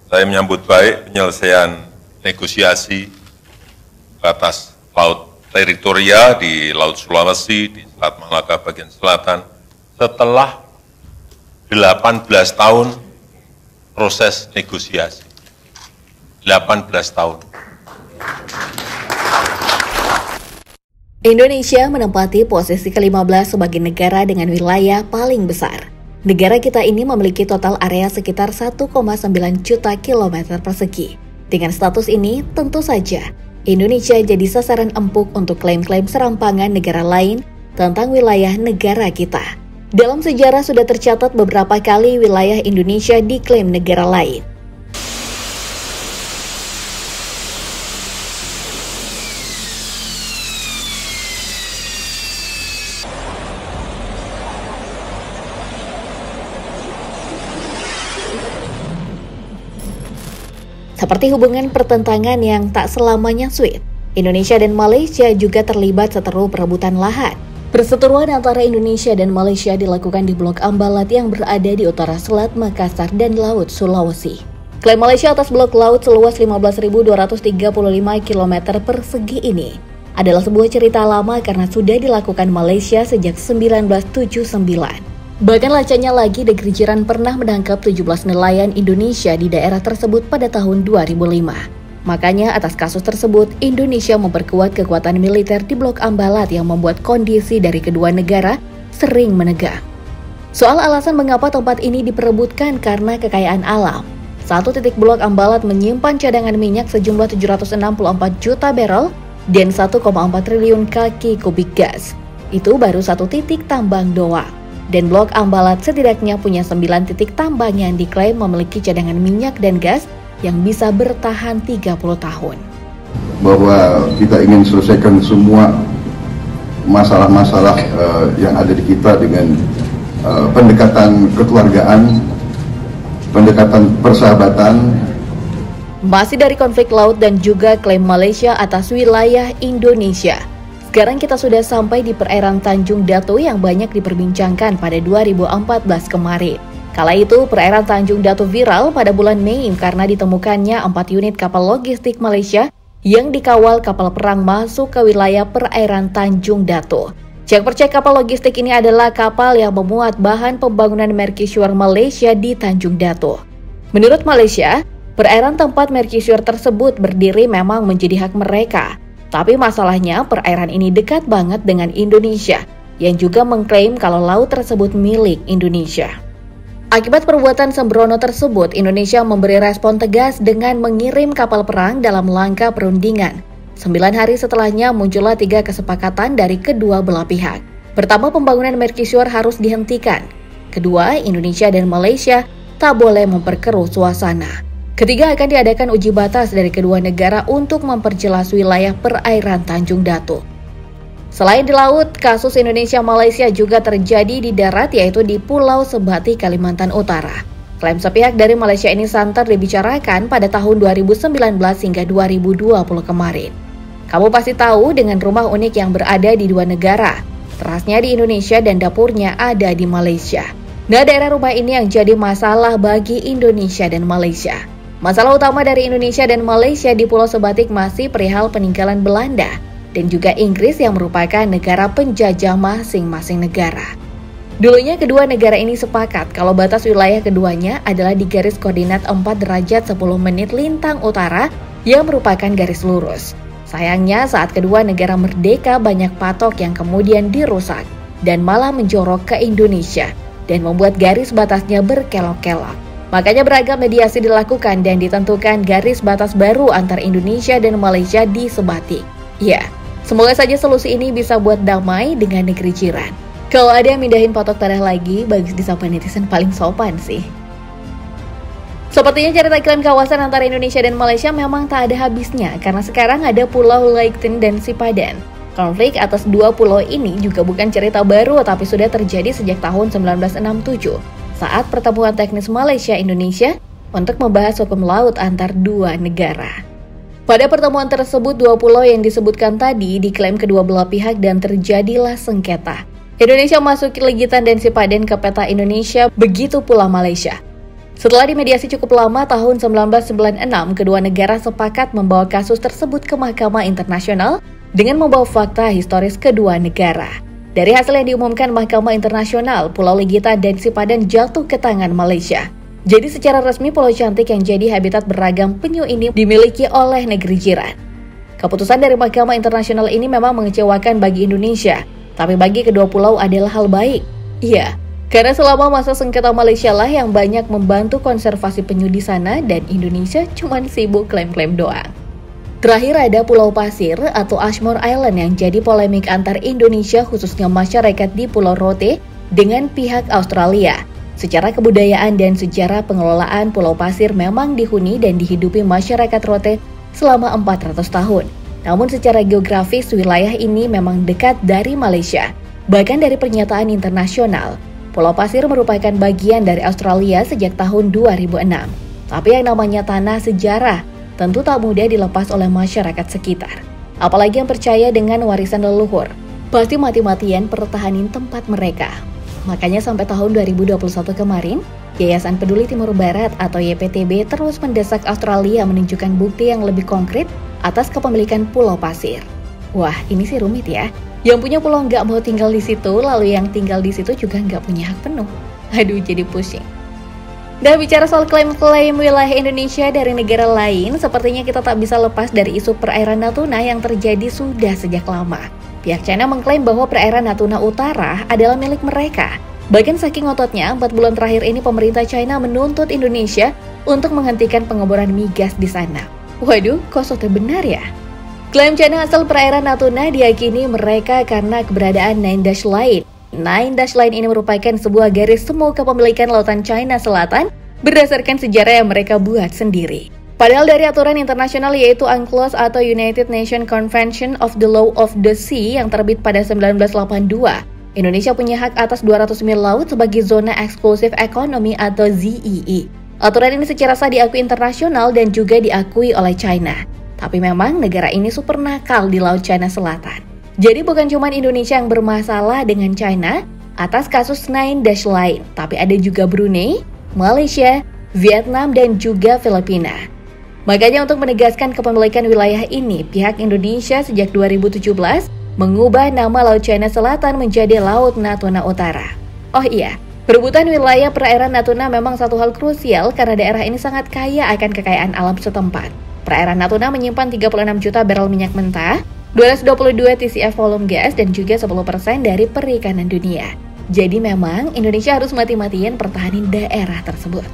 Saya menyambut baik penyelesaian negosiasi batas laut teritorial di Laut Sulawesi, di Selat Malaka bagian selatan, setelah 18 tahun proses negosiasi. 18 tahun. Indonesia menempati posisi ke-15 sebagai negara dengan wilayah paling besar. Negara kita ini memiliki total area sekitar 1,9 juta kilometer persegi. Dengan status ini, tentu saja Indonesia jadi sasaran empuk untuk klaim-klaim serampangan negara lain tentang wilayah negara kita. Dalam sejarah sudah tercatat beberapa kali wilayah Indonesia diklaim negara lain. Seperti hubungan pertentangan yang tak selamanya sweet, Indonesia dan Malaysia juga terlibat seteru perebutan lahan. Perseteruan antara Indonesia dan Malaysia dilakukan di Blok Ambalat yang berada di utara Selat Makassar dan Laut Sulawesi. Klaim Malaysia atas blok laut seluas 15.235 km persegi ini adalah sebuah cerita lama karena sudah dilakukan Malaysia sejak 1979. Bahkan lacanya lagi, Negeri Jiran pernah menangkap 17 nelayan Indonesia di daerah tersebut pada tahun 2005. Makanya atas kasus tersebut, Indonesia memperkuat kekuatan militer di Blok Ambalat yang membuat kondisi dari kedua negara sering menegang. Soal alasan mengapa tempat ini diperebutkan karena kekayaan alam. Satu titik Blok Ambalat menyimpan cadangan minyak sejumlah 764 juta barrel dan 1,4 triliun kaki kubik gas. Itu baru satu titik tambang doang. Dan Blok Ambalat setidaknya punya 9 titik tambang yang diklaim memiliki cadangan minyak dan gas yang bisa bertahan 30 tahun. Bahwa kita ingin selesaikan semua masalah-masalah yang ada di kita dengan pendekatan kekeluargaan, pendekatan persahabatan. Masih dari konflik laut dan juga klaim Malaysia atas wilayah Indonesia. Sekarang kita sudah sampai di perairan Tanjung Datu yang banyak diperbincangkan pada 2014 kemarin. Kala itu, perairan Tanjung Datu viral pada bulan Mei karena ditemukannya 4 unit kapal logistik Malaysia yang dikawal kapal perang masuk ke wilayah perairan Tanjung Datu. Cek-percek kapal logistik ini adalah kapal yang memuat bahan pembangunan Mercusuar Malaysia di Tanjung Datu. Menurut Malaysia, perairan tempat Mercusuar tersebut berdiri memang menjadi hak mereka. Tapi masalahnya perairan ini dekat banget dengan Indonesia yang juga mengklaim kalau laut tersebut milik Indonesia. Akibat perbuatan sembrono tersebut, Indonesia memberi respon tegas dengan mengirim kapal perang dalam langkah perundingan. 9 hari setelahnya muncullah 3 kesepakatan dari kedua belah pihak. Pertama, pembangunan Mercusuar harus dihentikan. Kedua, Indonesia dan Malaysia tak boleh memperkeruh suasana. Ketiga, akan diadakan uji batas dari kedua negara untuk memperjelas wilayah perairan Tanjung Datu. Selain di laut, kasus Indonesia-Malaysia juga terjadi di darat, yaitu di Pulau Sebati, Kalimantan Utara. Klaim sepihak dari Malaysia ini santer dibicarakan pada tahun 2019 hingga 2020 kemarin. Kamu pasti tahu dengan rumah unik yang berada di dua negara. Terasnya di Indonesia dan dapurnya ada di Malaysia. Nah, daerah rumah ini yang jadi masalah bagi Indonesia dan Malaysia. Masalah utama dari Indonesia dan Malaysia di Pulau Sebatik masih perihal peninggalan Belanda dan juga Inggris yang merupakan negara penjajah masing-masing negara. Dulunya kedua negara ini sepakat kalau batas wilayah keduanya adalah di garis koordinat 4 derajat 10 menit lintang utara yang merupakan garis lurus. Sayangnya saat kedua negara merdeka banyak patok yang kemudian dirusak dan malah menjorok ke Indonesia dan membuat garis batasnya berkelok-kelok. Makanya beragam mediasi dilakukan dan ditentukan garis batas baru antara Indonesia dan Malaysia di Sebatik. Ya, semoga saja solusi ini bisa buat damai dengan negeri jiran. Kalau ada yang mindahin patok tanah lagi, bagus disapa netizen paling sopan sih. Sepertinya cerita klaim kawasan antara Indonesia dan Malaysia memang tak ada habisnya, karena sekarang ada Pulau Laitin dan Sipadan. Konflik atas dua pulau ini juga bukan cerita baru, tapi sudah terjadi sejak tahun 1967. Saat pertemuan teknis Malaysia-Indonesia untuk membahas hukum laut antar dua negara. Pada pertemuan tersebut, dua pulau yang disebutkan tadi diklaim kedua belah pihak dan terjadilah sengketa. Indonesia masuki Legitan dan Sipadan ke peta Indonesia, begitu pula Malaysia. Setelah dimediasi cukup lama tahun 1996, kedua negara sepakat membawa kasus tersebut ke Mahkamah Internasional dengan membawa fakta historis kedua negara. Dari hasil yang diumumkan Mahkamah Internasional, Pulau Legitan dan Sipadan jatuh ke tangan Malaysia. Jadi secara resmi Pulau Cantik yang jadi habitat beragam penyu ini dimiliki oleh negeri jiran. Keputusan dari Mahkamah Internasional ini memang mengecewakan bagi Indonesia, tapi bagi kedua pulau adalah hal baik. Iya, karena selama masa sengketa Malaysia lah yang banyak membantu konservasi penyu di sana dan Indonesia cuma sibuk klaim-klaim doang. Terakhir ada Pulau Pasir atau Ashmore Island yang jadi polemik antar Indonesia khususnya masyarakat di Pulau Rote dengan pihak Australia. Secara kebudayaan dan sejarah pengelolaan Pulau Pasir memang dihuni dan dihidupi masyarakat Rote selama 400 tahun. Namun secara geografis wilayah ini memang dekat dari Malaysia. Bahkan dari pernyataan internasional, Pulau Pasir merupakan bagian dari Australia sejak tahun 2006. Tapi yang namanya tanah sejarah tentu tak mudah dilepas oleh masyarakat sekitar. Apalagi yang percaya dengan warisan leluhur, pasti mati-matian pertahanin tempat mereka. Makanya sampai tahun 2021 kemarin, Yayasan Peduli Timur Barat atau YPTB terus mendesak Australia menunjukkan bukti yang lebih konkret atas kepemilikan Pulau Pasir. Wah, ini sih rumit ya. Yang punya pulau nggak mau tinggal di situ, lalu yang tinggal di situ juga nggak punya hak penuh. Aduh, jadi pusing. Dah bicara soal klaim-klaim wilayah Indonesia dari negara lain, sepertinya kita tak bisa lepas dari isu perairan Natuna yang terjadi sudah sejak lama. Pihak China mengklaim bahwa perairan Natuna Utara adalah milik mereka. Bahkan saking ototnya, 4 bulan terakhir ini pemerintah China menuntut Indonesia untuk menghentikan pengeboran migas di sana. Waduh, kok soto benar ya? Klaim China asal perairan Natuna diyakini mereka karena keberadaan Nine Dash Line. Nine Dash Line ini merupakan sebuah garis semu kepemilikan lautan China Selatan berdasarkan sejarah yang mereka buat sendiri. Padahal dari aturan internasional yaitu UNCLOS atau United Nations Convention of the Law of the Sea yang terbit pada 1982, Indonesia punya hak atas 200 mil laut sebagai zona eksklusif ekonomi atau ZEE. Aturan ini secara sah diakui internasional dan juga diakui oleh China. Tapi memang negara ini super nakal di Laut China Selatan. Jadi bukan cuma Indonesia yang bermasalah dengan China atas kasus Nine Dash Line, tapi ada juga Brunei, Malaysia, Vietnam, dan juga Filipina. Makanya untuk menegaskan kepemilikan wilayah ini, pihak Indonesia sejak 2017 mengubah nama Laut China Selatan menjadi Laut Natuna Utara. Oh iya, perebutan wilayah perairan Natuna memang satu hal krusial karena daerah ini sangat kaya akan kekayaan alam setempat. Perairan Natuna menyimpan 36 juta barrel minyak mentah, 222 TCF volume gas, dan juga 10% dari perikanan dunia. Jadi memang Indonesia harus mati-matian pertahanin daerah tersebut.